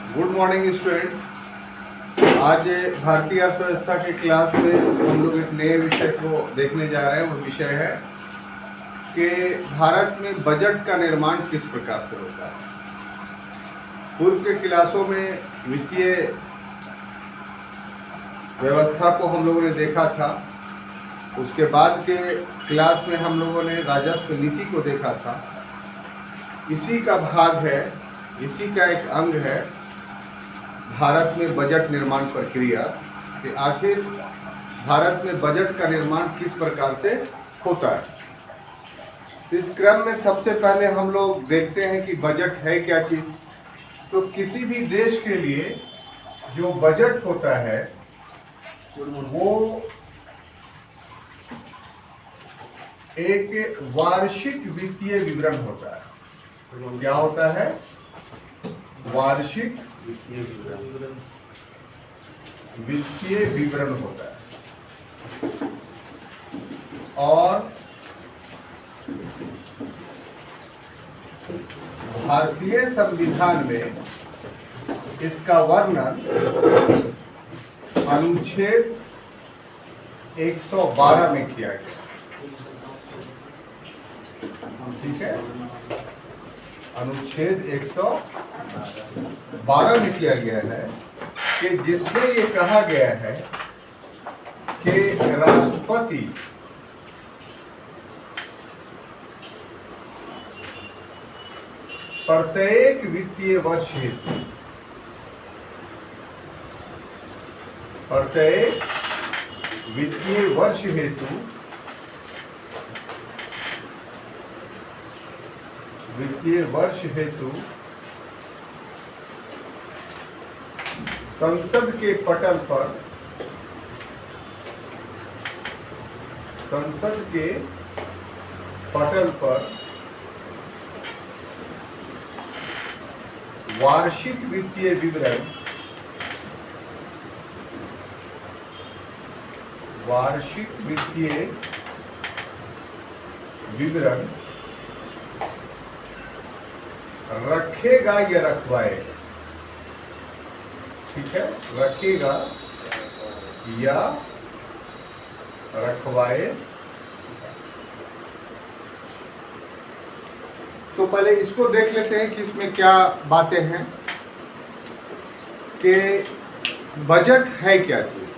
Good morning students. आज भारतीय अर्थव्यवस्था के क्लास में हम लोग एक नए विषय को देखने जा रहे हैं। वो विषय है कि भारत में बजट का निर्माण किस प्रकार से होता है। पूर्व के क्लासों में वित्तीय व्यवस्था को हम लोगों ने देखा था। उसके बाद के क्लास में हम लोगों ने राजस्व नीति को देखा था। इसी का भाग है, इसी का एक अंग है भारत में बजट निर्माण प्रक्रिया कि आखिर भारत में बजट का निर्माण किस प्रकार से होता है। इस क्रम में सबसे पहले हम लोग देखते हैं कि बजट है क्या चीज़। तो किसी भी देश के लिए जो बजट होता है वो एक वार्षिक वित्तीय विवरण होता है। क्या होता है? वार्षिक वित्तीय विवरण होता है। और भारतीय संविधान में इसका वर्णन अनुच्छेद 112 में किया गया। ठीक है, अनुच्छेद 112 में किया गया है कि जिसमें ये कहा गया है कि राष्ट्रपति प्रत्येक वित्तीय वर्ष हेतु वित्तीय वर्ष हेतु संसद के पटल पर वार्षिक वित्तीय विवरण रखेगा या रखवाएगा। ठीक है, रखेगा या रखवाए। तो पहले इसको देख लेते हैं कि इसमें क्या बातें हैं कि बजट है क्या चीज।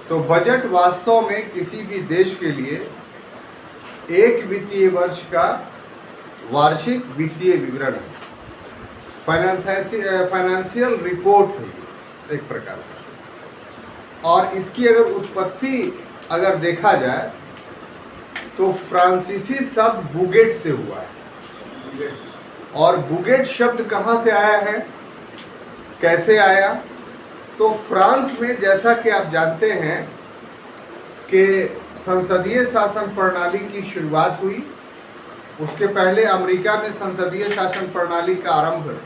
तो बजट वास्तव में किसी भी देश के लिए एक वित्तीय वर्ष का वार्षिक वित्तीय विवरण है। फाइनेंशियल रिपोर्ट है एक प्रकार का। और इसकी अगर उत्पत्ति अगर देखा जाए तो फ्रांसीसी शब्द बुगेट से हुआ है। और बुगेट शब्द कहाँ से आया है, कैसे आया? तो फ्रांस में, जैसा कि आप जानते हैं कि संसदीय शासन प्रणाली की शुरुआत हुई। उसके पहले अमेरिका में संसदीय शासन प्रणाली का आरंभ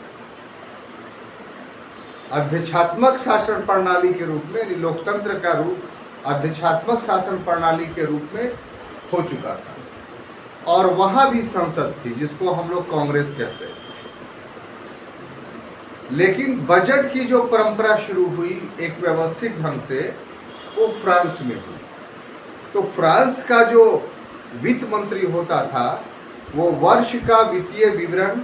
अध्यक्षात्मक शासन प्रणाली के रूप में, लोकतंत्र का रूप अध्यक्षात्मक शासन प्रणाली के रूप में हो चुका था। और वहां भी संसद थी जिसको हम लोग कांग्रेस कहते हैं। लेकिन बजट की जो परंपरा शुरू हुई एक व्यवस्थित ढंग से, वो फ्रांस में हुई। तो फ्रांस का जो वित्त मंत्री होता था वो वर्ष का वित्तीय विवरण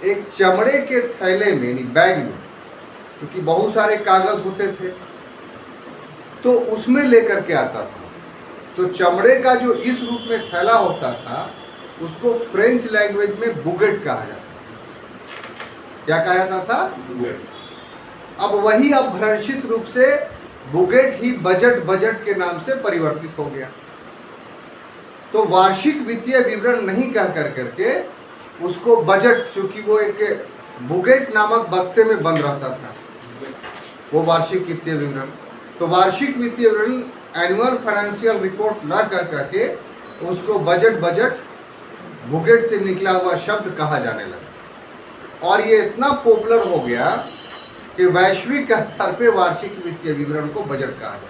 एक चमड़े के थैले में, यानी बैग में, क्योंकि बहुत सारे कागज होते थे, तो उसमें लेकर के आता था। तो चमड़े का जो इस रूप में थैला होता था उसको फ्रेंच लैंग्वेज में बुगेट कहा जाता था। क्या कहा जाता था? बुगेट। अब वही अपभ्रंशित रूप से बुगेट ही बजट के नाम से परिवर्तित हो गया। तो वार्षिक वित्तीय विवरण नहीं कह करके उसको बजट, चूंकि वो एक बुगेट नामक बक्से में बंद रहता था वो वार्षिक वित्तीय विवरण, तो वार्षिक वित्तीय विवरण एनुअल फाइनेंशियल रिपोर्ट न कर करके उसको बजट बुगेट से निकला हुआ शब्द कहा जाने लगा। और ये इतना पॉपुलर हो गया कि वैश्विक स्तर पे वार्षिक वित्तीय विवरण को बजट कहा जाता है।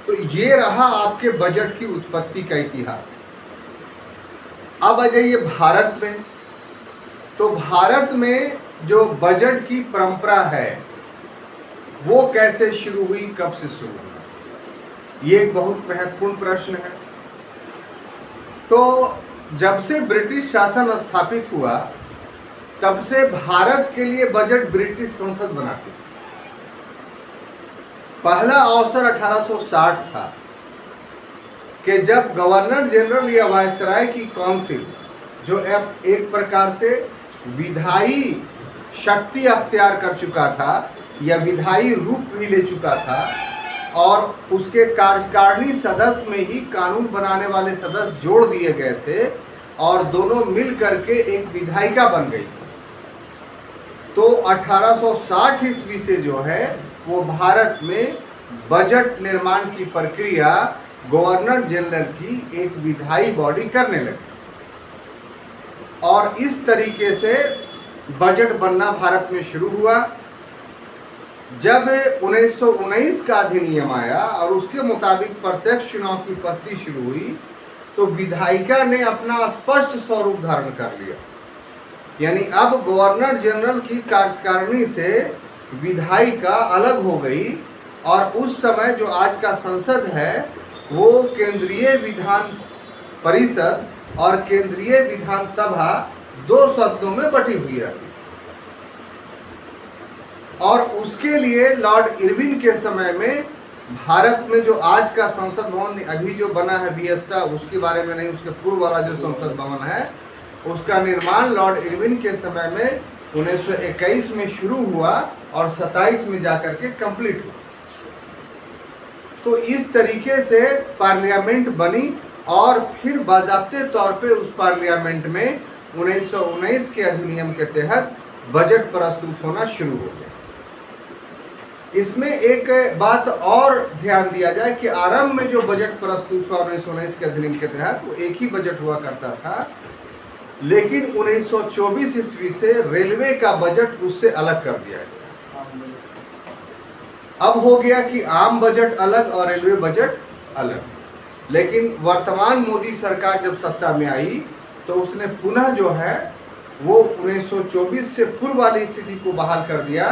तो ये रहा आपके बजट की उत्पत्ति का इतिहास। अब आ जाइए भारत में। तो भारत में जो बजट की परंपरा है वो कैसे शुरू हुई, कब से शुरू हुई, ये एक बहुत महत्वपूर्ण प्रश्न है। तो जब से ब्रिटिश शासन स्थापित हुआ तब से भारत के लिए बजट ब्रिटिश संसद बनाती थी। पहला अवसर 1860 था कि जब गवर्नर जनरल या वायसराय की काउंसिल, जो एक प्रकार से विधायी शक्ति अख्तियार कर चुका था या विधायी रूप भी ले चुका था, और उसके कार्यकारिणी सदस्य में ही कानून बनाने वाले सदस्य जोड़ दिए गए थे और दोनों मिल करके एक विधायिका बन गई। तो 1860 ईस्वी से जो है वो भारत में बजट निर्माण की प्रक्रिया गवर्नर जनरल की एक विधायी बॉडी करने लगी, और इस तरीके से बजट बनना भारत में शुरू हुआ। जब 1919 का अधिनियम आया और उसके मुताबिक प्रत्यक्ष चुनाव की पद्धति शुरू हुई, तो विधायिका ने अपना स्पष्ट स्वरूप धारण कर लिया। यानी अब गवर्नर जनरल की कार्यकारिणी से विधायिका अलग हो गई, और उस समय जो आज का संसद है वो केंद्रीय विधान परिषद और केंद्रीय विधानसभा दो सदनों में बटी हुई रहती। और उसके लिए लॉर्ड इरविन के समय में भारत में जो आज का संसद भवन अभी जो बना है बियस्टा, उसके बारे में नहीं, उसके पूर्व वाला जो संसद भवन है उसका निर्माण लॉर्ड इरविन के समय में 1921 में शुरू हुआ और 27 में जाकर के कंप्लीट हुआ। तो इस तरीके से पार्लियामेंट बनी, और फिर बाज़ाब्ते तौर पे उस पार्लियामेंट में 1919 के अधिनियम के तहत बजट प्रस्तुत होना शुरू हो गया। इसमें एक बात और ध्यान दिया जाए कि आरंभ में जो बजट प्रस्तुत हुआ 1919 के अधिनियम के तहत वो एक ही बजट हुआ करता था, लेकिन 1924 ईस्वी से रेलवे का बजट उससे अलग कर दिया गया। अब हो गया कि आम बजट अलग और रेलवे बजट अलग। लेकिन वर्तमान मोदी सरकार जब सत्ता में आई तो उसने पुनः जो है वो 1924 से पूर्व वाली स्थिति को बहाल कर दिया।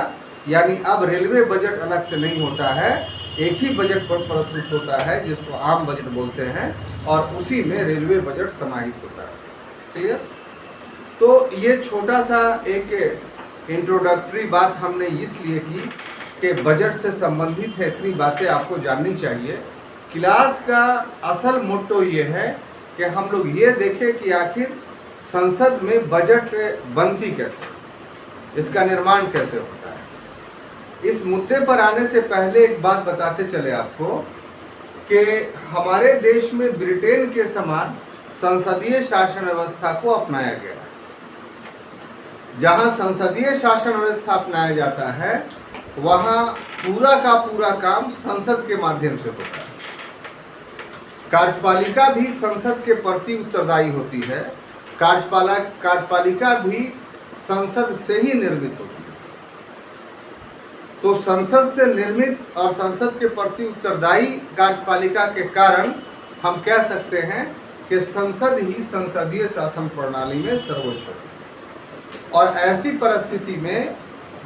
यानी अब रेलवे बजट अलग से नहीं होता है, एक ही बजट पर प्रस्तुत होता है जिसको आम बजट बोलते हैं, और उसी में रेलवे बजट समाहित होता है। क्लियर? तो ये छोटा सा एक इंट्रोडक्टरी बात हमने इसलिए की कि बजट से संबंधित है, इतनी बातें आपको जाननी चाहिए। क्लास का असल मोटो ये है कि हम लोग ये देखें कि आखिर संसद में बजट बनती कैसे, इसका निर्माण कैसे होता है। इस मुद्दे पर आने से पहले एक बात बताते चले आपको कि हमारे देश में ब्रिटेन के समान संसदीय शासन व्यवस्था को अपनाया गया। जहां संसदीय शासन व्यवस्था अपनाया जाता है वहां पूरा का पूरा काम संसद के माध्यम से होता है। कार्यपालिका भी संसद के प्रति उत्तरदायी होती है, कार्यपालिका भी संसद से ही निर्मित होती है। तो संसद से निर्मित और संसद के प्रति उत्तरदायी कार्यपालिका के कारण हम कह सकते हैं कि संसद ही संसदीय शासन प्रणाली में सर्वोच्च है। और ऐसी परिस्थिति में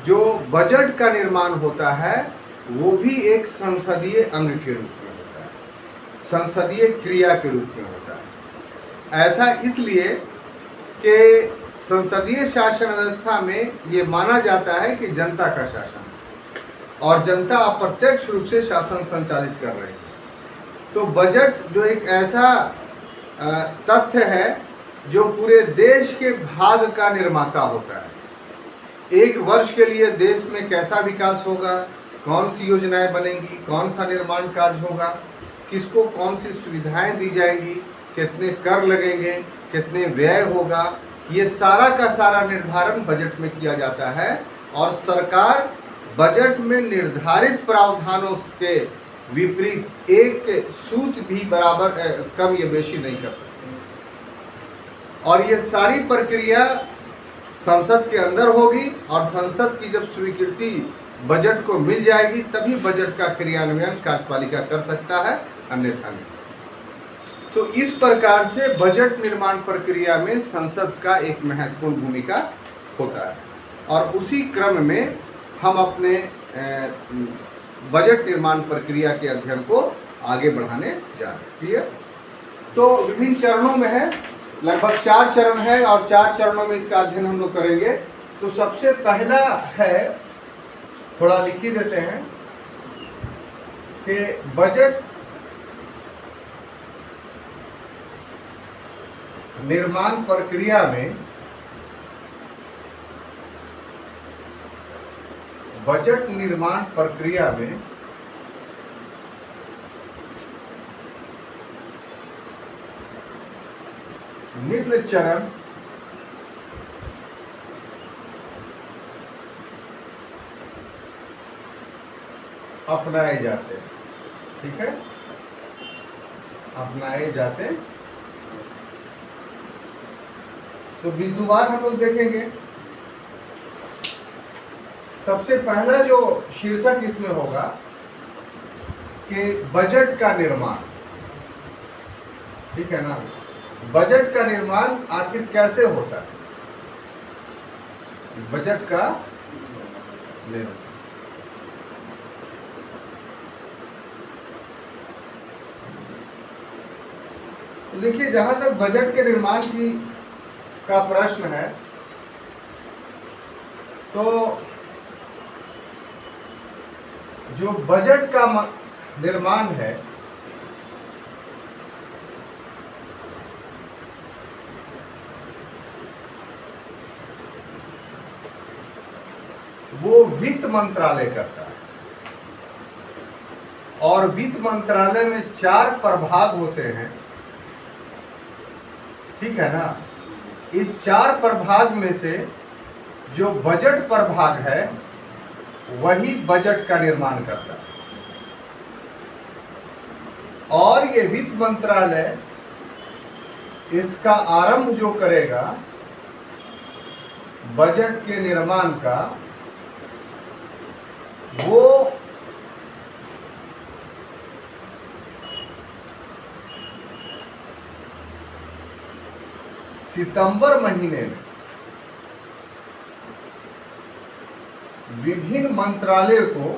जो बजट का निर्माण होता है वो भी एक संसदीय अंग के रूप में होता है, संसदीय क्रिया के रूप में होता है। ऐसा इसलिए कि संसदीय शासन व्यवस्था में ये माना जाता है कि जनता का शासन है और जनता अप्रत्यक्ष रूप से शासन संचालित कर रही है। तो बजट जो एक ऐसा तथ्य है जो पूरे देश के भाग का निर्माता होता है। एक वर्ष के लिए देश में कैसा विकास होगा, कौन सी योजनाएं बनेंगी, कौन सा निर्माण कार्य होगा, किसको कौन सी सुविधाएं दी जाएंगी, कितने कर लगेंगे, कितने व्यय होगा, ये सारा का सारा निर्धारण बजट में किया जाता है। और सरकार बजट में निर्धारित प्रावधानों के विपरीत एक सूत भी बराबर कम या बेशी नहीं कर सकती। और ये सारी प्रक्रिया संसद के अंदर होगी, और संसद की जब स्वीकृति बजट को मिल जाएगी तभी बजट का क्रियान्वयन कार्यपालिका कर सकता है, अन्यथा नहीं। तो इस प्रकार से बजट निर्माण प्रक्रिया में संसद का एक महत्वपूर्ण भूमिका होता है। और उसी क्रम में हम अपने बजट निर्माण प्रक्रिया के अध्ययन को आगे बढ़ाने जा रहे हैं। क्लियर? तो विभिन्न चरणों में है, लगभग 4 चरण है और 4 चरणों में इसका अध्ययन हम लोग करेंगे। तो सबसे पहला है, थोड़ा लिख ही देते हैं कि बजट निर्माण प्रक्रिया में निम्न चरण अपनाए जाते हैं। ठीक है, अपनाए जाते हैं। तो बिंदुवार हम लोग देखेंगे। सबसे पहला जो शीर्षक इसमें होगा कि बजट का निर्माण। ठीक है ना? बजट का निर्माण आखिर कैसे होता है? बजट का निर्माण देखिए, जहां तक बजट के निर्माण का प्रश्न है, तो जो बजट का निर्माण है वो वित्त मंत्रालय करता है। और वित्त मंत्रालय में 4 प्रभाग होते हैं। ठीक है ना? इस 4 प्रभाग में से जो बजट प्रभाग है वही बजट का निर्माण करता है। और ये वित्त मंत्रालय इसका आरंभ जो करेगा बजट के निर्माण का, वो सितंबर महीने में विभिन्न मंत्रालय को,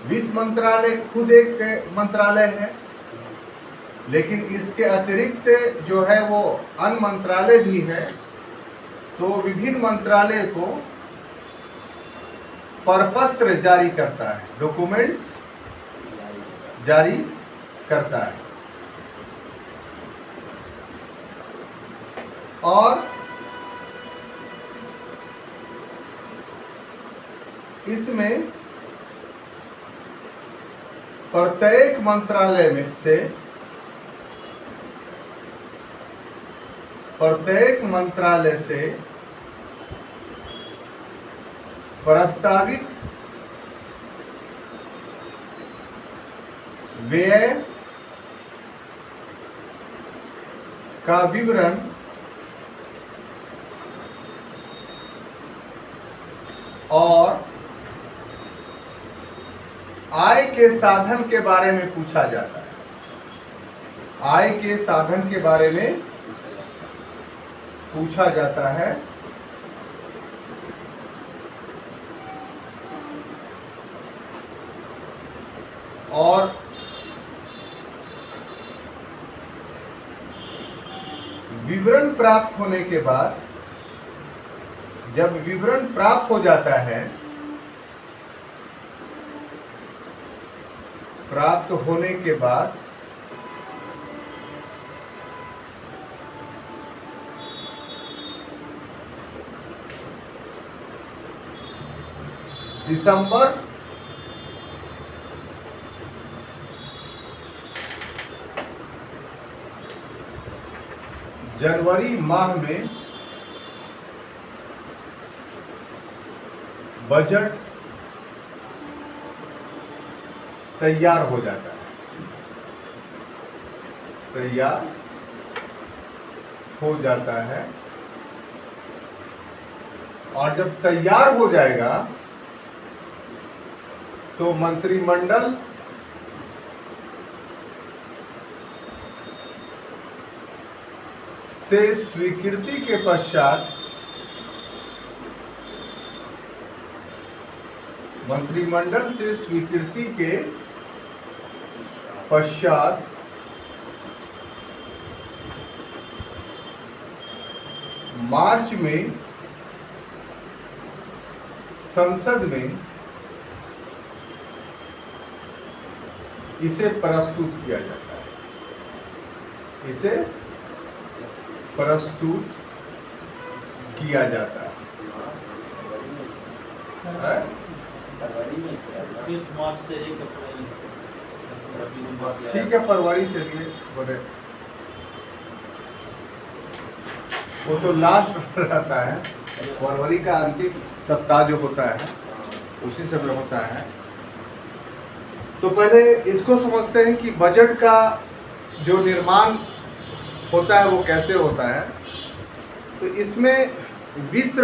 वित्त मंत्रालय खुद एक मंत्रालय है, लेकिन इसके अतिरिक्त जो है वो अन्य मंत्रालय भी है। तो विभिन्न मंत्रालय को प्रपत्र जारी करता है, डॉक्यूमेंट्स जारी करता है। और इसमें प्रत्येक मंत्रालय में से प्रस्तावित व्यय का विवरण और आय के साधन के बारे में पूछा जाता है। आय के साधन के बारे में पूछा जाता है। और विवरण प्राप्त होने के बाद, जब विवरण प्राप्त हो जाता है, प्राप्त होने के बाद दिसंबर जनवरी माह में बजट तैयार हो जाता है। तैयार हो जाता है। और जब तैयार हो जाएगा तो मंत्रिमंडल से स्वीकृति के पश्चात मंत्रिमंडल से स्वीकृति के पश्चात मार्च में संसद में इसे प्रस्तुत किया जाता है। इसे प्रस्तुत किया जाता है। ठीक है, फरवरी चलिए बोले, वो तो लास्ट रहता है, फरवरी का अंतिम सप्ताह जो होता है उसी समय होता है। तो पहले इसको समझते हैं कि बजट का जो निर्माण होता है वो कैसे होता है। तो इसमें वित्त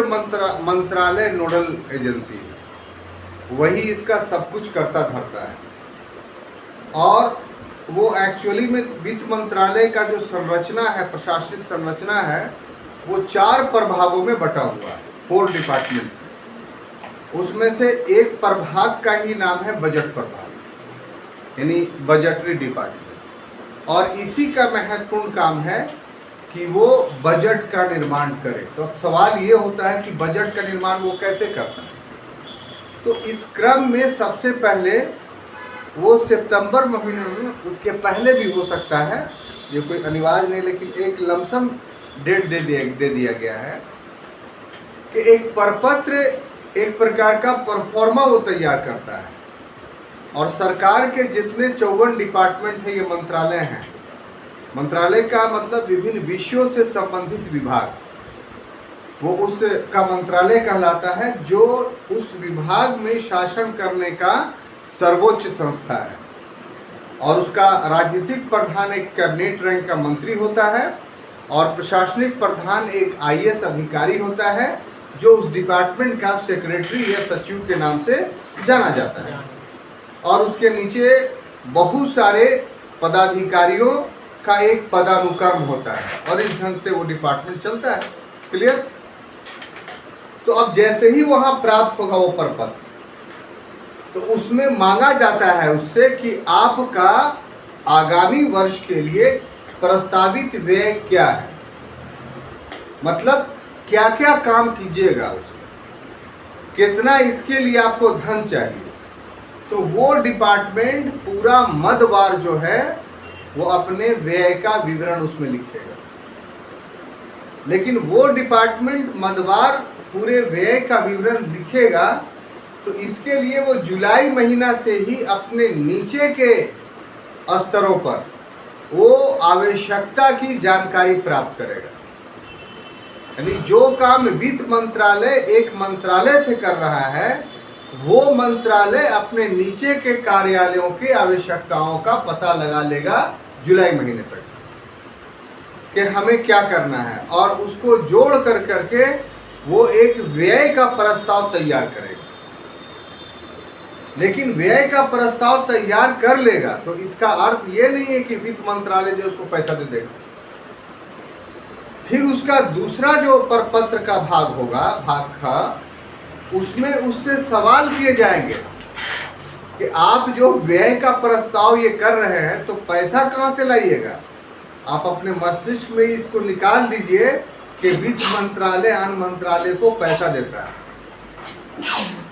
मंत्रालय नोडल एजेंसी है, वही इसका सब कुछ करता धरता है। और वो एक्चुअली में वित्त मंत्रालय का जो संरचना है, प्रशासनिक संरचना है, वो 4 प्रभागों में बटा हुआ है, 4 डिपार्टमेंट। उसमें से एक प्रभाग का ही नाम है बजट प्रभाग, यानी बजटरी डिपार्टमेंट। और इसी का महत्वपूर्ण काम है कि वो बजट का निर्माण करे। तो अब सवाल ये होता है कि बजट का निर्माण वो कैसे करता है। तो इस क्रम में सबसे पहले वो सितंबर महीने में, उसके पहले भी हो सकता है, ये कोई अनिवार्य नहीं, लेकिन एक लमसम डेट दे दिया गया है कि एक प्रपत्र, एक प्रकार का परफॉर्मा वो तैयार करता है। और सरकार के जितने 54 डिपार्टमेंट है, ये मंत्रालय हैं। मंत्रालय का मतलब विभिन्न विषयों से संबंधित विभाग, वो उसका मंत्रालय कहलाता है, जो उस विभाग में शासन करने का सर्वोच्च संस्था है। और उसका राजनीतिक प्रधान एक कैबिनेट रैंक का मंत्री होता है, और प्रशासनिक प्रधान एक IAS अधिकारी होता है, जो उस डिपार्टमेंट का सेक्रेटरी या सचिव के नाम से जाना जाता है। और उसके नीचे बहुत सारे पदाधिकारियों का एक पदानुक्रम होता है, और इस ढंग से वो डिपार्टमेंट चलता है। क्लियर? तो अब जैसे ही वहां प्राप्त होगा वो प्रपत्र, तो उसमें मांगा जाता है उससे कि आपका आगामी वर्ष के लिए प्रस्तावित व्यय क्या है, मतलब क्या क्या काम कीजिएगा उसमें, कितना इसके लिए आपको धन चाहिए। तो वो डिपार्टमेंट पूरा मदवार जो है वो अपने व्यय का विवरण उसमें लिखेगा। लेकिन वो डिपार्टमेंट मदवार पूरे व्यय का विवरण लिखेगा, तो इसके लिए वो जुलाई महीना से ही अपने नीचे के स्तरों पर वो आवश्यकता की जानकारी प्राप्त करेगा। यानी जो काम वित्त मंत्रालय एक मंत्रालय से कर रहा है, वो मंत्रालय अपने नीचे के कार्यालयों की आवश्यकताओं का पता लगा लेगा जुलाई महीने तक कि हमें क्या करना है, और उसको जोड़ कर करके वो एक व्यय का प्रस्ताव तैयार करेगा। लेकिन व्यय का प्रस्ताव तैयार कर लेगा तो इसका अर्थ ये नहीं है कि वित्त मंत्रालय जो उसको पैसा दे देगा। फिर उसका दूसरा जो प्रपत्र का भाग होगा, भाग का, उसमें उससे सवाल किए जाएंगे कि आप जो व्यय का प्रस्ताव ये कर रहे हैं तो पैसा कहाँ से लाइएगा। आप अपने मस्तिष्क में इसको निकाल दीजिए कि वित्त मंत्रालय अन्य मंत्रालय को पैसा देता है।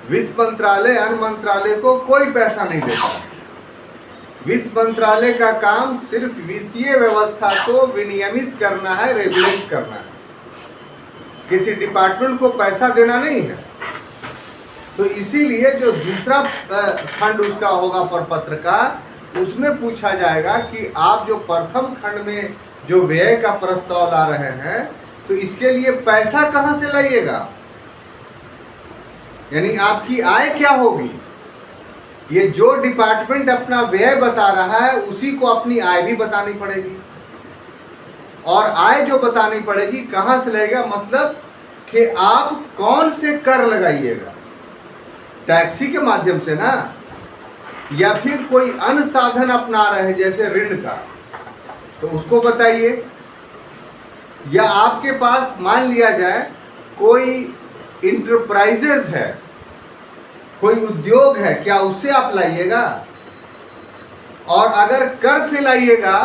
वित्त मंत्रालय अन्य मंत्रालय को कोई पैसा नहीं देता। वित्त मंत्रालय का काम सिर्फ वित्तीय व्यवस्था को विनियमित करना है, रेगुलेट करना है, किसी डिपार्टमेंट को पैसा देना नहीं है। तो इसीलिए जो दूसरा खंड उसका होगा प्रपत्र का, उसमें पूछा जाएगा कि आप जो प्रथम खंड में जो व्यय का प्रस्ताव ला रहे हैं, तो इसके लिए पैसा कहाँ से लाइएगा, यानी आपकी आय क्या होगी। ये जो डिपार्टमेंट अपना व्यय बता रहा है उसी को अपनी आय भी बतानी पड़ेगी, और आय जो बतानी पड़ेगी कहाँ से लगेगा, मतलब कि आप कौन से कर लगाइएगा, टैक्सी के माध्यम से ना, या फिर कोई अन्य साधन अपना रहे हैं जैसे ऋण का, तो उसको बताइए। या आपके पास मान लिया जाए कोई इंटरप्राइजेज है, कोई उद्योग है, क्या उससे आप लाइएगा? और अगर कर से लाइएगा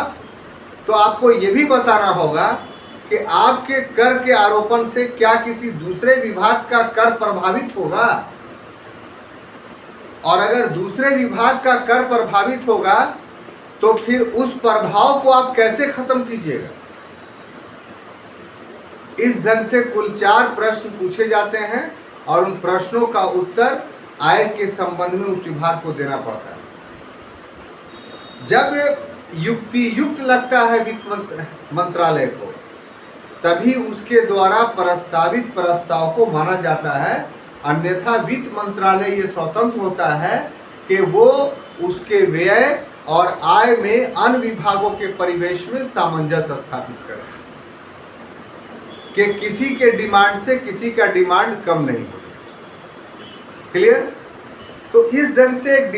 तो आपको ये भी बताना होगा कि आपके कर के आरोपण से क्या किसी दूसरे विभाग का कर प्रभावित होगा, और अगर दूसरे विभाग का कर प्रभावित होगा तो फिर उस प्रभाव को आप कैसे खत्म कीजिएगा? इस ढंग से कुल 4 प्रश्न पूछे जाते हैं और उन प्रश्नों का उत्तर आय के संबंध में उस विभाग को देना पड़ता है। जब युक्ति युक्त लगता है वित्त मंत्रालय को, तभी उसके द्वारा प्रस्तावित प्रस्ताव को माना जाता है, अन्यथा वित्त मंत्रालय ये स्वतंत्र होता है कि वो उसके व्यय और आय में अन्य विभागों के परिवेश में सामंजस्य स्थापित करे कि किसी के डिमांड से किसी का डिमांड कम नहीं हो। क्लियर? तो इस ढंग से एक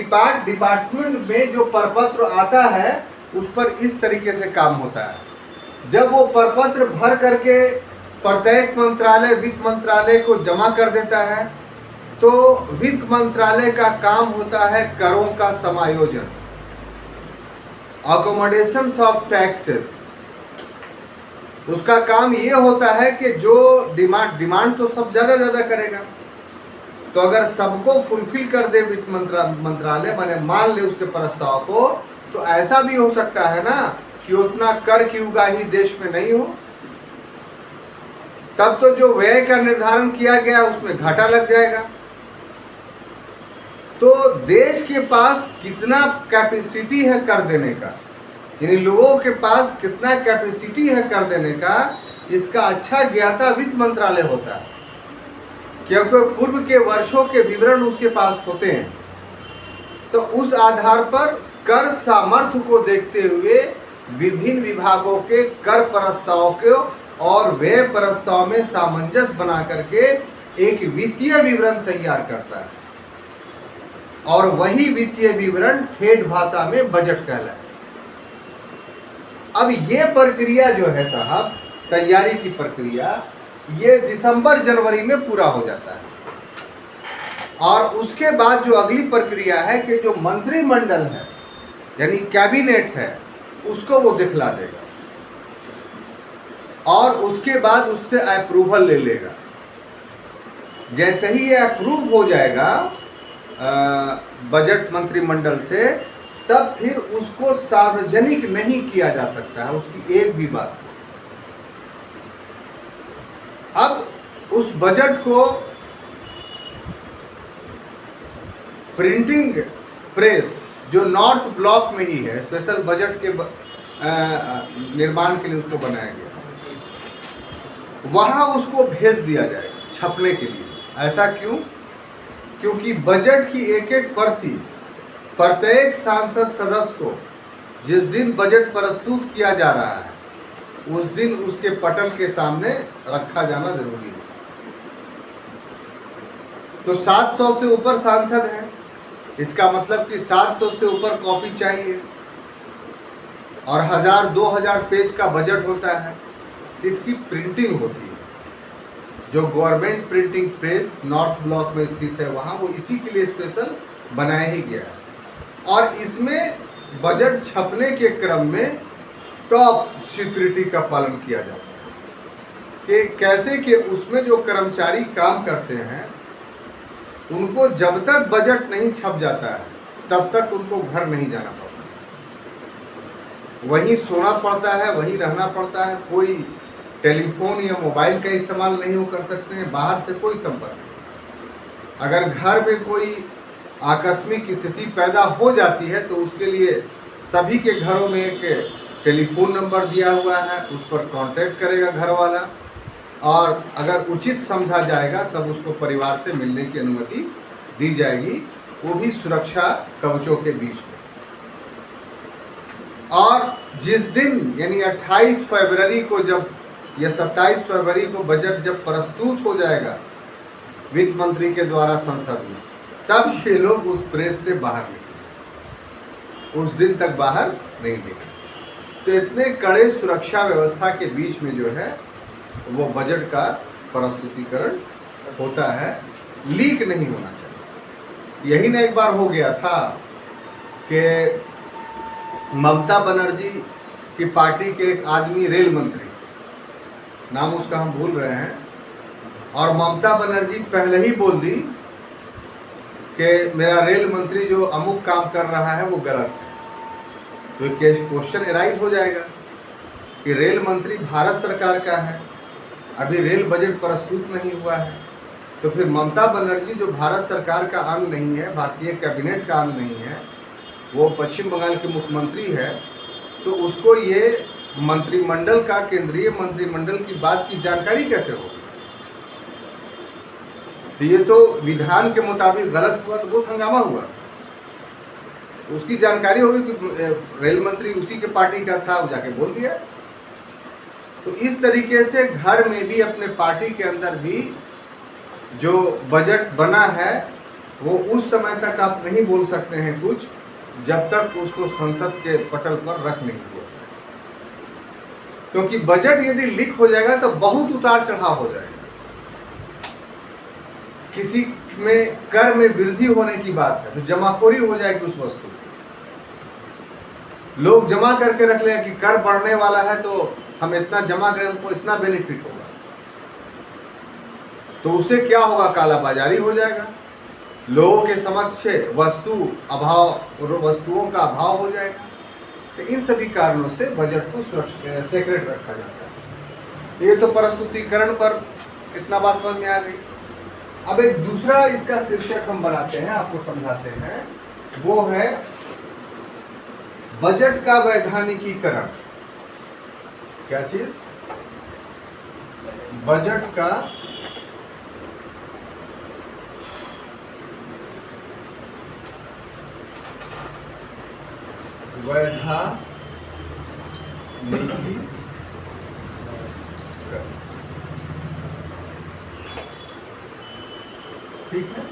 डिपार्टमेंट में जो प्रपत्र आता है उस पर इस तरीके से काम होता है। जब वो प्रपत्र भर करके प्रत्येक मंत्रालय वित्त मंत्रालय को जमा कर देता है तो वित्त मंत्रालय का काम होता है करों का समायोजन, अकोमोडेशन ऑफ टैक्सेस। उसका काम ये होता है कि जो डिमांड तो सब ज़्यादा करेगा, तो अगर सबको फुलफिल कर दे वित्त मंत्रालय, माने मान ले उसके प्रस्ताव को, तो ऐसा भी हो सकता है ना कि उतना कर की उगाही देश में नहीं हो, तब तो जो व्यय का निर्धारण किया गया उसमें घाटा लग जाएगा। तो देश के पास कितना कैपेसिटी है कर देने का, यानी लोगों के पास कितना कैपेसिटी है कर देने का, इसका अच्छा ज्ञाता वित्त मंत्रालय होता है, क्योंकि पूर्व के वर्षों के विवरण उसके पास होते हैं। तो उस आधार पर कर सामर्थ्य को देखते हुए विभिन्न विभागों के कर प्रस्ताव को और व्यय प्रस्ताव में सामंजस्य बना करके एक वित्तीय विवरण तैयार करता है, और वही वित्तीय विवरण ठेठ भाषा में बजट कहलाता है। अब ये प्रक्रिया जो है साहब, तैयारी की प्रक्रिया, ये दिसंबर जनवरी में पूरा हो जाता है, और उसके बाद जो अगली प्रक्रिया है कि जो मंत्रिमंडल है यानी कैबिनेट है उसको वो दिखला देगा, और उसके बाद उससे अप्रूवल ले लेगा। जैसे ही ये अप्रूव हो जाएगा बजट मंत्रिमंडल से, तब फिर उसको सार्वजनिक नहीं किया जा सकता है, उसकी एक भी बात। अब उस बजट को प्रिंटिंग प्रेस जो नॉर्थ ब्लॉक में ही है, स्पेशल बजट के निर्माण के लिए उसको बनाया गया, वहां उसको भेज दिया जाएगा छपने के लिए। ऐसा क्यों? क्योंकि बजट की एक एक प्रति प्रत्येक सांसद सदस्य को जिस दिन बजट प्रस्तुत किया जा रहा है उस दिन उसके पटल के सामने रखा जाना जरूरी है। तो 700 से ऊपर सांसद हैं, इसका मतलब कि 700 से ऊपर कॉपी चाहिए, और 1000-2000 पेज का बजट होता है, इसकी प्रिंटिंग होती है। जो government printing press north block में स्थित है वहाँ, वो इसी के लिए स्पेशल बनाया ही गया है। और इसमें बजट छपने के क्रम में टॉप सिक्योरिटी का पालन किया जाता है कि कैसे कि उसमें जो कर्मचारी काम करते हैं उनको जब तक बजट नहीं छप जाता है तब तक उनको घर नहीं जाना पड़ता, वहीं सोना पड़ता है, वहीं रहना पड़ता है। कोई टेलीफोन या मोबाइल का इस्तेमाल नहीं वो कर सकते हैं, बाहर से कोई संपर्क नहीं। अगर घर में कोई आकस्मिक स्थिति पैदा हो जाती है तो उसके लिए सभी के घरों में एक टेलीफोन नंबर दिया हुआ है, उस पर कांटेक्ट करेगा घर वाला, और अगर उचित समझा जाएगा तब उसको परिवार से मिलने की अनुमति दी जाएगी, वो भी सुरक्षा कवचों के बीच में। और जिस दिन यानी 28 फरवरी को जब या 27 फरवरी को बजट जब प्रस्तुत हो जाएगा वित्त मंत्री के द्वारा संसद में, तब ये लोग उस प्रेस से बाहर निकले, उस दिन तक बाहर नहीं निकले। तो इतने कड़े सुरक्षा व्यवस्था के बीच में जो है वो बजट का प्रस्तुतिकरण होता है, लीक नहीं होना चाहिए। यही ना एक बार हो गया था कि ममता बनर्जी की पार्टी के एक आदमी रेल मंत्री, नाम उसका हम भूल रहे हैं, और ममता बनर्जी पहले ही बोल दी कि मेरा रेल मंत्री जो अमुक काम कर रहा है वो गलत है। तो क्वेश्चन एराइज हो जाएगा कि रेल मंत्री भारत सरकार का है, अभी रेल बजट प्रस्तुत नहीं हुआ है, तो फिर ममता बनर्जी जो भारत सरकार का अंग नहीं है, भारतीय कैबिनेट का अंग नहीं है, वो पश्चिम बंगाल की मुख्यमंत्री है, तो उसको ये मंत्रिमंडल का, केंद्रीय मंत्रिमंडल की बात की जानकारी कैसे होगी? तो ये तो विधान के मुताबिक गलत हुआ, तो बहुत हंगामा हुआ। तो उसकी जानकारी होगी कि रेल मंत्री उसी के पार्टी का था, वो जाके बोल दिया। तो इस तरीके से घर में भी, अपने पार्टी के अंदर भी जो बजट बना है वो उस समय तक आप नहीं बोल सकते हैं कुछ, जब तक उसको संसद के पटल पर रख नहीं हुआ। क्योंकि बजट यदि लीक हो जाएगा तो बहुत उतार चढ़ाव हो जाएगा। किसी में कर में वृद्धि होने की बात है तो जमाखोरी हो जाएगी उस वस्तु की। लोग जमा करके रख लें कि कर बढ़ने वाला है तो हम इतना जमा करें, हमको इतना बेनिफिट होगा, तो उससे क्या होगा? कालाबाजारी हो जाएगा, लोगों के समक्ष वस्तुओं का अभाव हो जाएगा। तो इन सभी कारणों से बजट को सेक्रेट रखा जाता है। ये तो प्रस्तुतिकरण पर इतना बात समझ में आ गई। अब एक दूसरा इसका शीर्षक हम बनाते हैं, आपको समझाते हैं, वो है बजट का वैधानिकीकरण। क्या चीज? बजट का वैधानिकीकरण। ठीक है,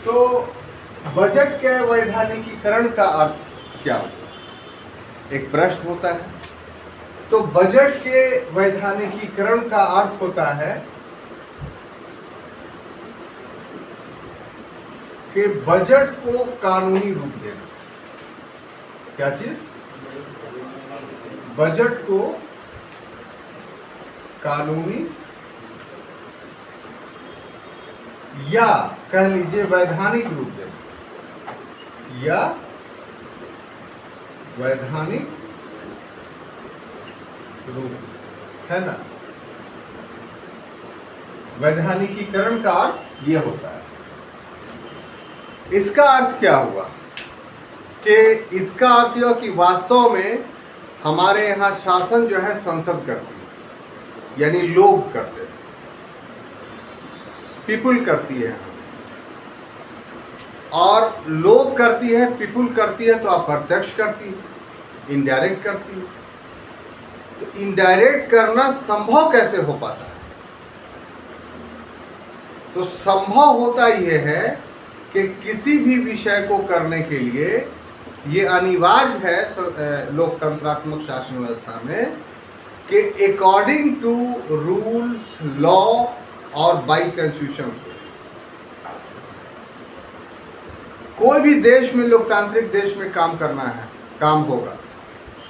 तो बजट के वैधानिकीकरण का अर्थ क्या होता है? एक प्रश्न होता है। तो बजट के वैधानिकीकरण का अर्थ होता है कि बजट को कानूनी रूप देना। क्या चीज? बजट को कानूनी या कह लीजिए वैधानिक रूप देना, या वैधानिक रूप, है ना? वैधानिकीकरण का अर्थ यह होता है। इसका अर्थ क्या हुआ कि इसका अर्थ यह कि वास्तव में हमारे यहाँ शासन जो है संसद करती है, यानी लोग करते हैं, पीपुल करती है। और लोग करती है, पीपुल करती है, तो अप्रत्यक्ष करती है, इनडायरेक्ट करती है। तो इनडायरेक्ट करना संभव कैसे हो पाता है? तो संभव होता यह है कि किसी भी विषय को करने के लिए ये अनिवार्य है लोकतंत्रात्मक शासन व्यवस्था में कि अकॉर्डिंग टू रूल्स, लॉ और बाई कॉन्स्टिट्यूशन। कोई भी देश में, लोकतांत्रिक देश में काम करना है, काम होगा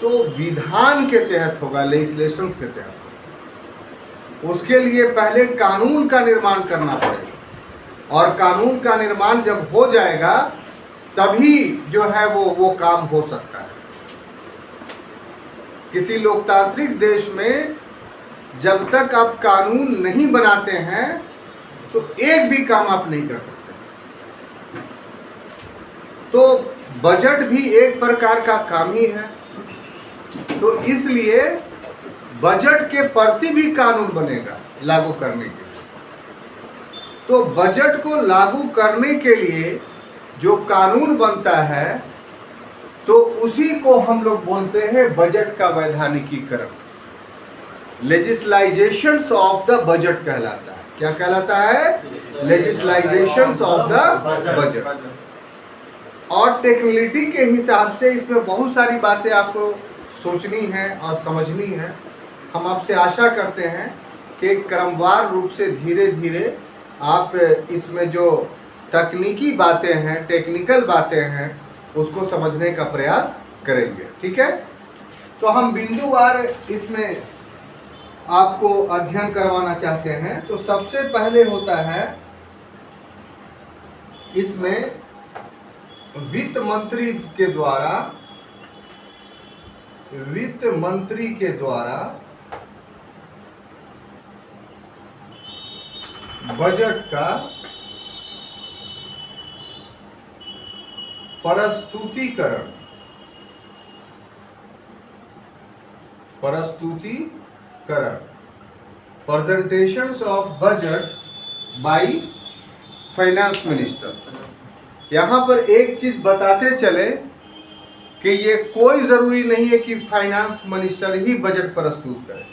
तो विधान के तहत होगा, लेजिस्लेशंस के तहत। उसके लिए पहले कानून का निर्माण करना पड़ेगा, और कानून का निर्माण जब हो जाएगा तभी जो है वो काम हो सकता है। किसी लोकतांत्रिक देश में जब तक आप कानून नहीं बनाते हैं तो एक भी काम आप नहीं कर सकते। तो बजट भी एक प्रकार का काम ही है। तो इसलिए बजट के प्रति भी कानून बनेगा लागू करने के लिए। तो बजट को लागू करने के लिए जो कानून बनता है तो उसी को हम लोग बोलते हैं बजट का वैधानिकीकरण। लेजिस्लाइजेशंस ऑफ द बजट कहलाता है। क्या कहलाता है? लेजिस्लाइजेशंस ऑफ द बजट। और टेक्निकलिटी के हिसाब से इसमें बहुत सारी बातें आपको सोचनी है और समझनी है। हम आपसे आशा करते हैं कि क्रमवार रूप से धीरे धीरे आप इसमें जो तकनीकी बातें हैं, टेक्निकल बातें हैं, उसको समझने का प्रयास करेंगे। ठीक है, तो हम बिंदुवार इसमें आपको अध्ययन करवाना चाहते हैं। तो सबसे पहले होता है इसमें वित्त मंत्री के द्वारा बजट का प्रस्तुतिकरण presentations of budget by finance minister. यहाँ पर एक चीज बताते चले कि ये कोई जरूरी नहीं है कि फाइनेंस मिनिस्टर ही बजट प्रस्तुत करे।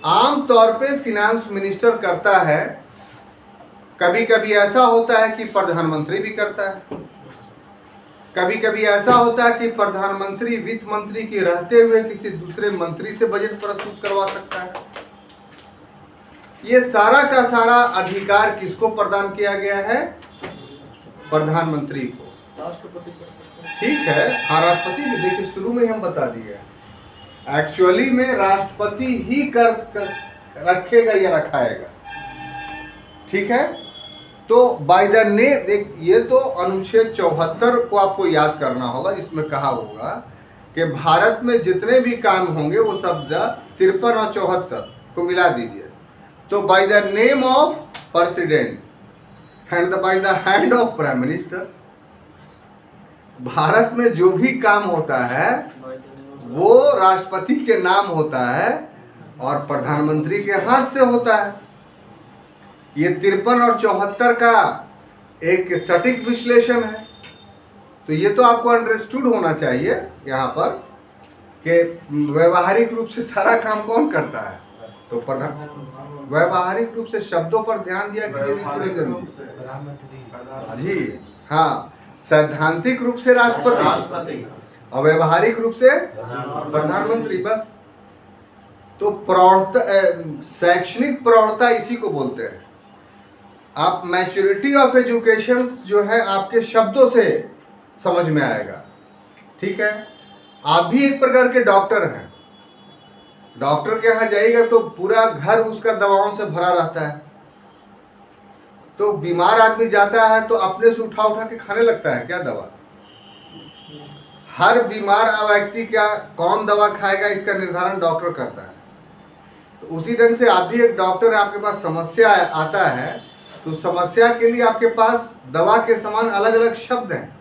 आम तौर पे फाइनेंस मिनिस्टर करता है, कभी कभी ऐसा होता है कि प्रधानमंत्री भी करता है, कभी कभी ऐसा होता है कि प्रधानमंत्री वित्त मंत्री के रहते हुए किसी दूसरे मंत्री से बजट प्रस्तुत करवा सकता है। ये सारा का सारा अधिकार किसको प्रदान किया गया है? प्रधानमंत्री को। राष्ट्रपति कर सकते हैं। ठीक है, हाँ राष्ट्रपति भी, देखिए शुरू में ही हम बता दिए, एक्चुअली में राष्ट्रपति ही कर रखेगा या रखाएगा। ठीक है, तो बाय द नेम, देख ये तो अनुच्छेद 74 को आपको याद करना होगा। इसमें कहा होगा कि भारत में जितने भी काम होंगे वो सब 53 और 74 को मिला दीजिए, तो by the name of president and by the hand of prime minister. Bharat में जो भी काम होता है वो राष्ट्रपति के नाम होता है और प्रधानमंत्री के हाथ से होता है। ये 53 और 74 का एक सटीक विश्लेषण है। तो ये तो आपको अंडरस्टूड होना चाहिए यहाँ पर कि व्यवहारिक रूप से सारा काम कौन करता है, तो प्रधान। व्यवहारिक रूप से शब्दों पर ध्यान दिया जी, हाँ, सैद्धांतिक रूप से राष्ट्रपति और व्यवहारिक रूप से प्रधानमंत्री, बस। तो प्रौढ़ता, शैक्षणिक प्रौढ़ता इसी को बोलते हैं। आप मैच्योरिटी ऑफ एजुकेशन जो है आपके शब्दों से समझ में आएगा। ठीक है, आप भी एक प्रकार के डॉक्टर हैं। डॉक्टर के यहाँ जाइएगा तो पूरा घर उसका दवाओं से भरा रहता है। तो बीमार आदमी जाता है तो अपने से उठा उठा के खाने लगता है क्या दवा? हर बीमार व्यक्ति क्या कौन दवा खाएगा इसका निर्धारण डॉक्टर करता है। तो उसी ढंग से आप भी एक डॉक्टर है, आपके पास समस्या आता है तो समस्या के लिए आपके पास दवा के समान अलग अलग शब्द हैं।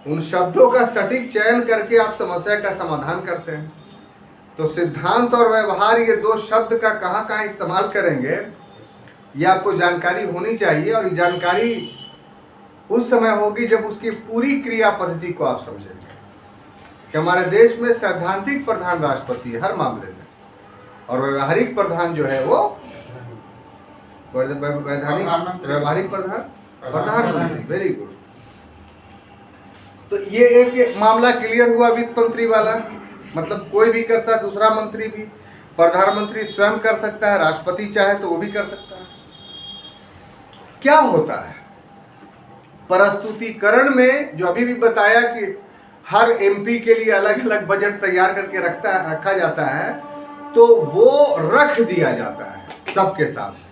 उन शब्दों का सटीक चयन करके आप समस्या का समाधान करते हैं। तो सिद्धांत और व्यवहार, ये दो शब्द का कहाँ कहाँ इस्तेमाल करेंगे ये आपको जानकारी होनी चाहिए। और ये जानकारी उस समय होगी जब उसकी पूरी क्रिया पद्धति को आप समझेंगे कि हमारे देश में सैद्धांतिक प्रधान राष्ट्रपति है हर मामले में, और व्यवहारिक प्रधान जो है वो व्यवहारिक प्रधानमंत्री। Very good. तो ये एक मामला क्लियर हुआ वित्त मंत्री वाला, मतलब कोई भी कर सकता है, दूसरा मंत्री भी, प्रधानमंत्री स्वयं कर सकता है, राष्ट्रपति चाहे तो वो भी कर सकता है। क्या होता है प्रस्तुतिकरण में, जो अभी भी बताया कि हर एमपी के लिए अलग अलग बजट तैयार करके रखा जाता है, तो वो रख दिया जाता है सबके सामने।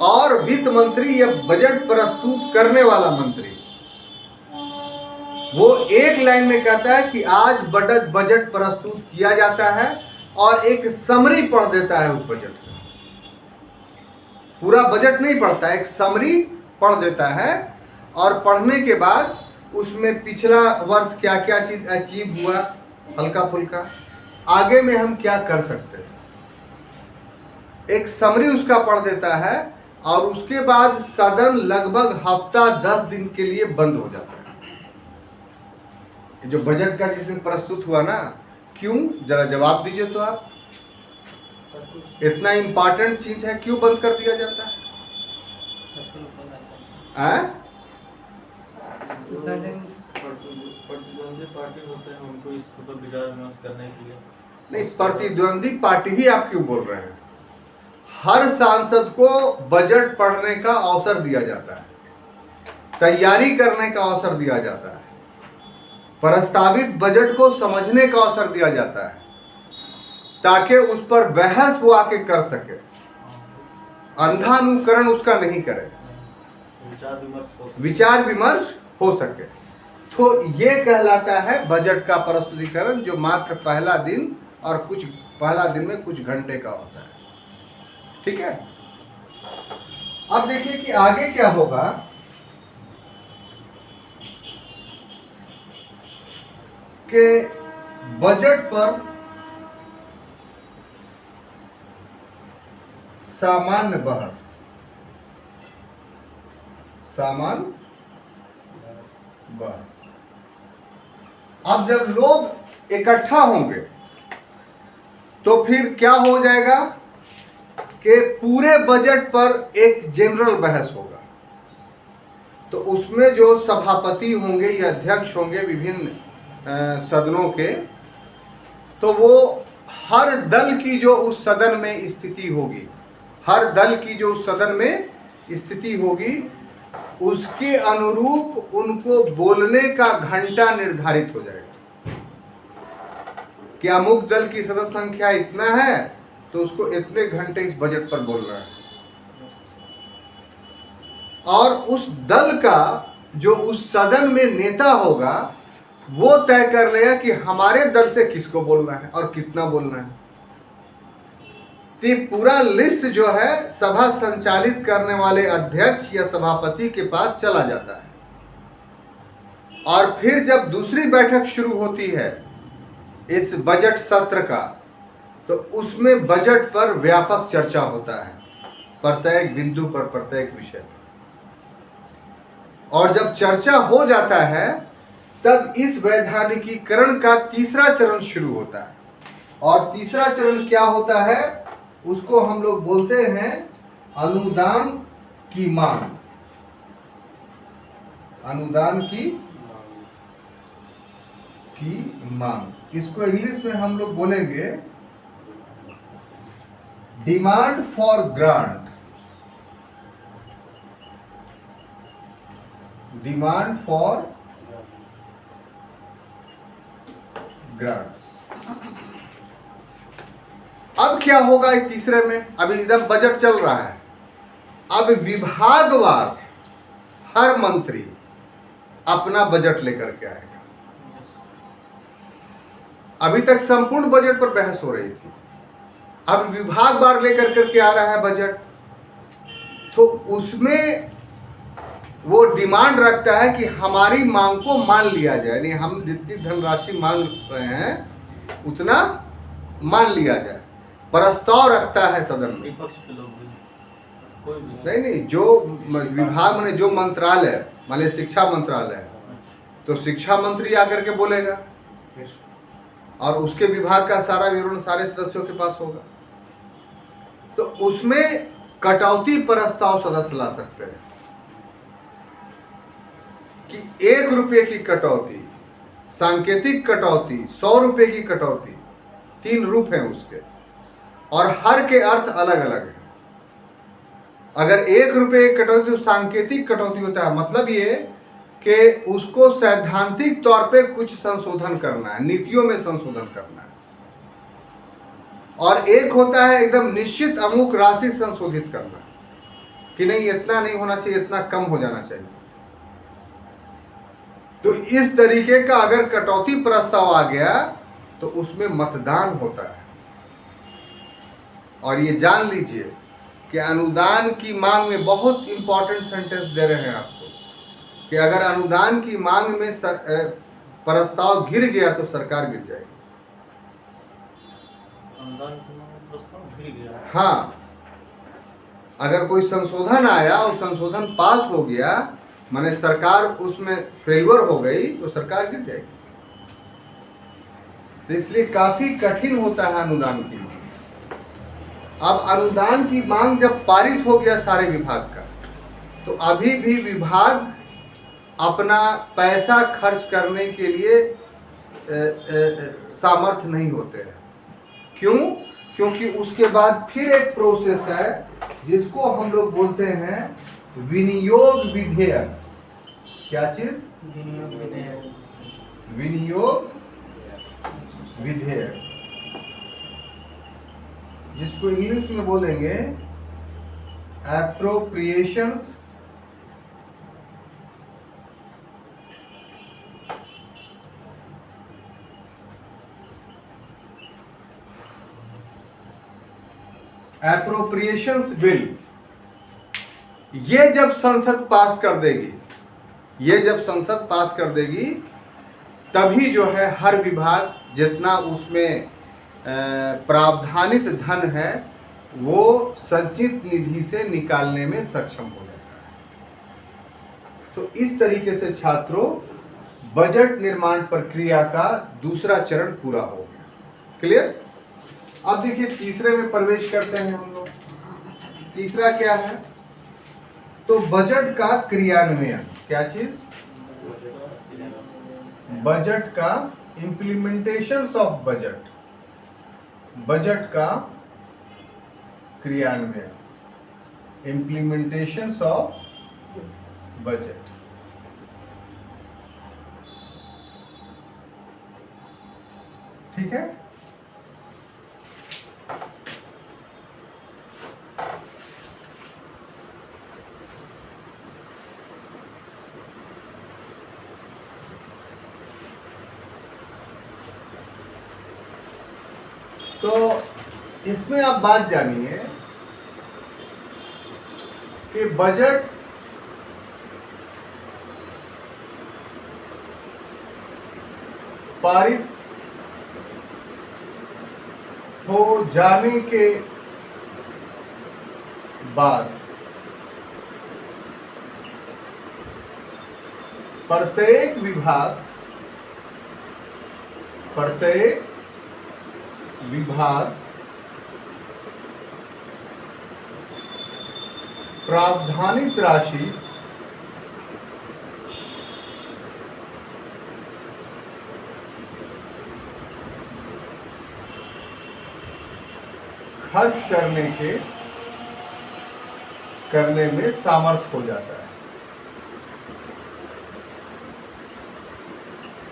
और वित्त मंत्री या बजट प्रस्तुत करने वाला मंत्री वो एक लाइन में कहता है कि आज बजट प्रस्तुत किया जाता है और एक समरी पढ़ देता है उस बजट का। पूरा बजट नहीं पढ़ता, एक समरी पढ़ देता है और पढ़ने के बाद उसमें पिछला वर्ष क्या क्या चीज अचीव हुआ, हल्का फुल्का, आगे में हम क्या कर सकते हैं, एक समरी उसका पढ़ देता है। और उसके बाद सदन लगभग हफ्ता 10 दिन के लिए बंद हो जाता है। जो बजट का जिस दिन प्रस्तुत हुआ ना, क्यों, जरा जवाब दीजिए तो आप। इतना इंपॉर्टेंट चीज है, क्यों बंद कर दिया जाता है? प्रतिद्वंदी पार्टी होते हैं, उनको इसके ऊपर विचार विमर्श करने के लिए। नहीं, प्रतिद्वंदी पार्टी ही आप क्यों बोल रहे हैं? हर सांसद को बजट पढ़ने का अवसर दिया जाता है, तैयारी करने का अवसर दिया जाता है, प्रस्तावित बजट को समझने का अवसर दिया जाता है, ताकि उस पर बहस वो आके कर सके, अंधानुकरण उसका नहीं करे, विचार विमर्श हो सके। तो ये कहलाता है बजट का प्रस्तुतिकरण, जो मात्र पहला दिन और पहला दिन में कुछ घंटे का होता है। ठीक है, अब देखिए कि आगे क्या होगा। कि बजट पर सामान्य बहस, सामान्य बहस। अब जब लोग इकट्ठा होंगे तो फिर क्या हो जाएगा कि पूरे बजट पर एक जनरल बहस होगा। तो उसमें जो सभापति होंगे या अध्यक्ष होंगे विभिन्न सदनों के, तो वो हर दल की जो उस सदन में स्थिति होगी, हर दल की जो उस सदन में स्थिति होगी, उसके अनुरूप उनको बोलने का घंटा निर्धारित हो जाएगा कि अमुक दल की सदस्य संख्या इतना है तो उसको इतने घंटे इस बजट पर बोलना है। और उस दल का जो उस सदन में नेता होगा वो तय कर लेगा कि हमारे दल से किसको बोलना है और कितना बोलना है। तो ये पूरा लिस्ट जो है सभा संचालित करने वाले अध्यक्ष या सभापति के पास चला जाता है। और फिर जब दूसरी बैठक शुरू होती है इस बजट सत्र का, तो उसमें बजट पर व्यापक चर्चा होता है, प्रत्येक बिंदु पर, प्रत्येक विषय पर। और जब चर्चा हो जाता है तब इस वैधानिकीकरण का तीसरा चरण शुरू होता है। और तीसरा चरण क्या होता है, उसको हम लोग बोलते हैं अनुदान की मांग। अनुदान की मांग, इसको इंग्लिश में हम लोग बोलेंगे demand for grant. Demand for grants. अब क्या होगा इस तीसरे में, अभी इधर बजट चल रहा है, अब विभागवार हर मंत्री अपना बजट लेकर के आएगा। अभी तक संपूर्ण बजट पर बहस हो रही थी, अब विभागवार लेकर करके आ रहा है बजट। तो उसमें वो डिमांड रखता है कि हमारी मांग को मान लिया जाए, यानी हम जितनी धनराशि मांग रहे हैं उतना मान लिया जाए। प्रस्ताव रखता है सदन में, विपक्ष के लोग भी, कोई भी नहीं, जो विभाग में जो मंत्रालय, मान लीजिए शिक्षा मंत्रालय है, तो शिक्षा मंत्री आकर के बोलेगा और उसके विभाग का सारा विवरण सारे सदस्यों के पास होगा। तो उसमें कटौती प्रस्ताव सदस्य ला सकते हैं कि 1 रुपये की कटौती, सांकेतिक कटौती, 100 रुपये की कटौती, 3 रूप हैं उसके, और हर के अर्थ अलग अलग है। अगर 1 रुपये की कटौती तो सांकेतिक कटौती होता है, मतलब ये कि उसको सैद्धांतिक तौर पे कुछ संशोधन करना है, नीतियों में संशोधन करना है। और एक होता है एकदम निश्चित अमुक राशि संशोधित करना कि नहीं इतना नहीं होना चाहिए, इतना कम हो जाना चाहिए। तो इस तरीके का अगर कटौती प्रस्ताव आ गया तो उसमें मतदान होता है। और ये जान लीजिए कि अनुदान की मांग में बहुत इंपॉर्टेंट सेंटेंस दे रहे हैं आपको कि अगर अनुदान की मांग में प्रस्ताव गिर गया तो सरकार गिर जाएगी। अनुदान की मांग में प्रस्ताव गिर गया। हाँ, अगर कोई संशोधन आया और संशोधन पास हो गया, माने सरकार उसमें फेल्योर हो गई, तो सरकार गिर जाएगी। तो इसलिए काफी कठिन होता है अनुदान की मांग। अब अनुदान की मांग जब पारित हो गया सारे विभाग का, तो अभी भी विभाग अपना पैसा खर्च करने के लिए सामर्थ्य नहीं होते हैं। क्यों? क्योंकि उसके बाद फिर एक प्रोसेस है जिसको हम लोग बोलते हैं विनियोग विधेयक। क्या चीज? विनियोग विधेयक। विनियोग विधेयक, जिसको इंग्लिश में बोलेंगे एप्रोप्रिएशंस एप्रोप्रिएशंस बिल। ये जब संसद पास कर देगी, ये जब संसद पास कर देगी तभी जो है हर विभाग जितना उसमें प्रावधानित धन है वो संचित निधि से निकालने में सक्षम हो जाता है। तो इस तरीके से छात्रों बजट निर्माण प्रक्रिया का दूसरा चरण पूरा हो गया। क्लियर? अब देखिए तीसरे में प्रवेश करते हैं हम लोग। तीसरा क्या है? तो बजट का क्रियान्वयन। क्या चीज? बजट का इम्प्लीमेंटेशंस ऑफ बजट, बजट का क्रियान्वयन, इम्प्लीमेंटेशंस ऑफ बजट। ठीक है? तो इसमें आप बात जानिए कि बजट पारित हो जाने के बाद प्रत्येक विभाग प्रावधानित राशि खर्च करने में सामर्थ हो जाता है।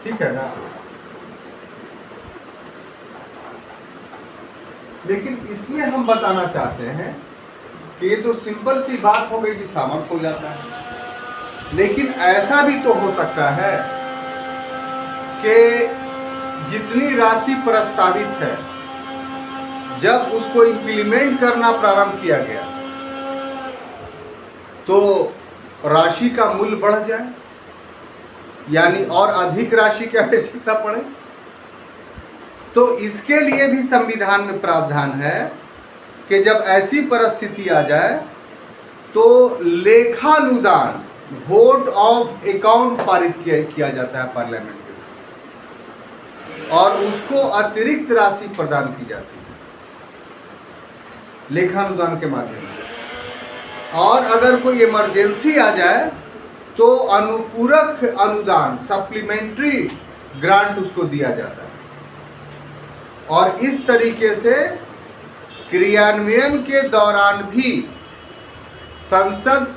ठीक है ना? लेकिन इसमें हम बताना चाहते हैं कि ये तो सिंपल सी बात हो गई कि सामर्थ हो जाता है, लेकिन ऐसा भी तो हो सकता है कि जितनी राशि प्रस्तावित है जब उसको इम्प्लीमेंट करना प्रारंभ किया गया तो राशि का मूल्य बढ़ जाए, यानी और अधिक राशि की आवश्यकता पड़े। तो इसके लिए भी संविधान में प्रावधान है कि जब ऐसी परिस्थिति आ जाए तो लेखानुदान, वोट ऑफ अकाउंट पारित किया जाता है पार्लियामेंट में और उसको अतिरिक्त राशि प्रदान की जाती है लेखानुदान के माध्यम से। और अगर कोई इमरजेंसी आ जाए तो अनुपूरक अनुदान, सप्लीमेंट्री ग्रांट उसको दिया जाता है। और इस तरीके से क्रियान्वयन के दौरान भी संसद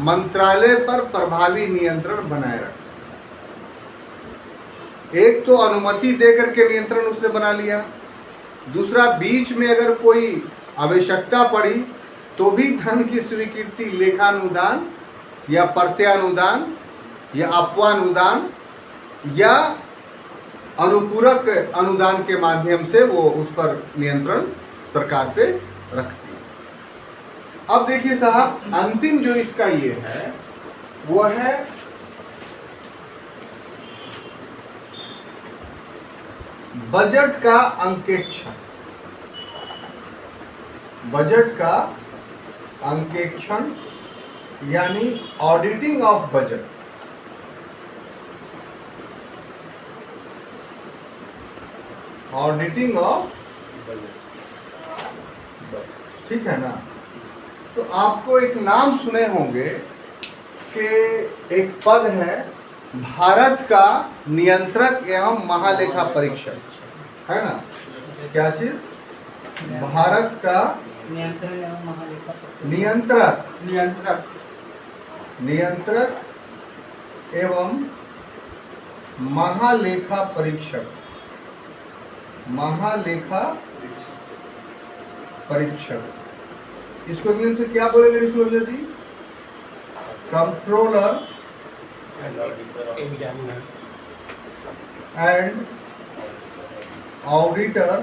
मंत्रालय पर प्रभावी नियंत्रण बनाए रखता है। एक तो अनुमति देकर के नियंत्रण उसने बना लिया, दूसरा बीच में अगर कोई आवश्यकता पड़ी तो भी धन की स्वीकृति लेखानुदान या प्रत्यानुदान या अपवानुदान या अनुपूरक अनुदान के माध्यम से वो उस पर नियंत्रण सरकार पे रखती है। अब देखिए साहब, अंतिम जो इसका ये है वो है बजट का अंकेक्षण। बजट का अंकेक्षण यानी auditing of budget. Auditing of budget, ठीक है ना? तो आपको एक नाम सुने होंगे कि एक पद है भारत का नियंत्रक एवं महालेखा परीक्षक, है ना? क्या चीज? भारत का नियंत्रण एवं महालेखा परीक्षक नियंत्रक एवं महालेखा परीक्षक इसको इंग्लिश में क्या बोलेंगे Vikram ji? Controller and auditor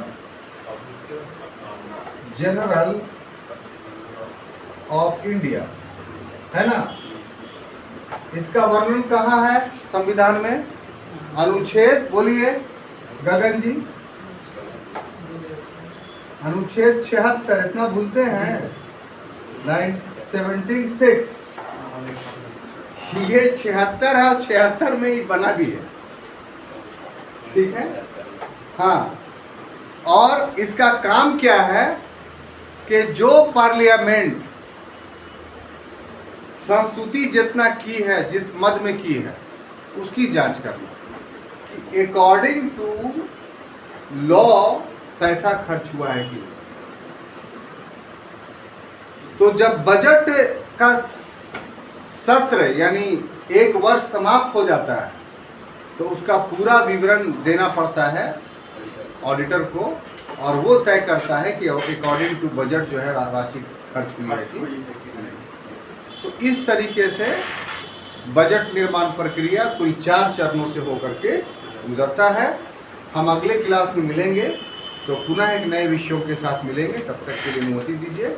general of India, है ना। इसका वर्णन कहाँ है संविधान में? अनुच्छेद बोलिए गगन जी, अनुच्छेद 76, इतना भूलते हैं? 976। ये 76 है और 76 में ही बना भी है, ठीक है। हाँ, और इसका काम क्या है कि जो पार्लियामेंट संस्तुति जितना की है, जिस मद में की है, उसकी जांच करना कि अकॉर्डिंग टू लॉ पैसा खर्च हुआ है कि नहीं। तो जब बजट का सत्र यानी एक वर्ष समाप्त हो जाता है तो उसका पूरा विवरण देना पड़ता है ऑडिटर को, और वो तय करता है कि अकॉर्डिंग टू बजट जो है राशि खर्च हुई है कि नहीं। तो इस तरीके से बजट निर्माण प्रक्रिया कुल 4 चरणों से होकर के गुजरता है। हम अगले क्लास में मिलेंगे तो पुनः एक नए विषयों के साथ मिलेंगे। तब तक के लिए अनुमति दीजिए।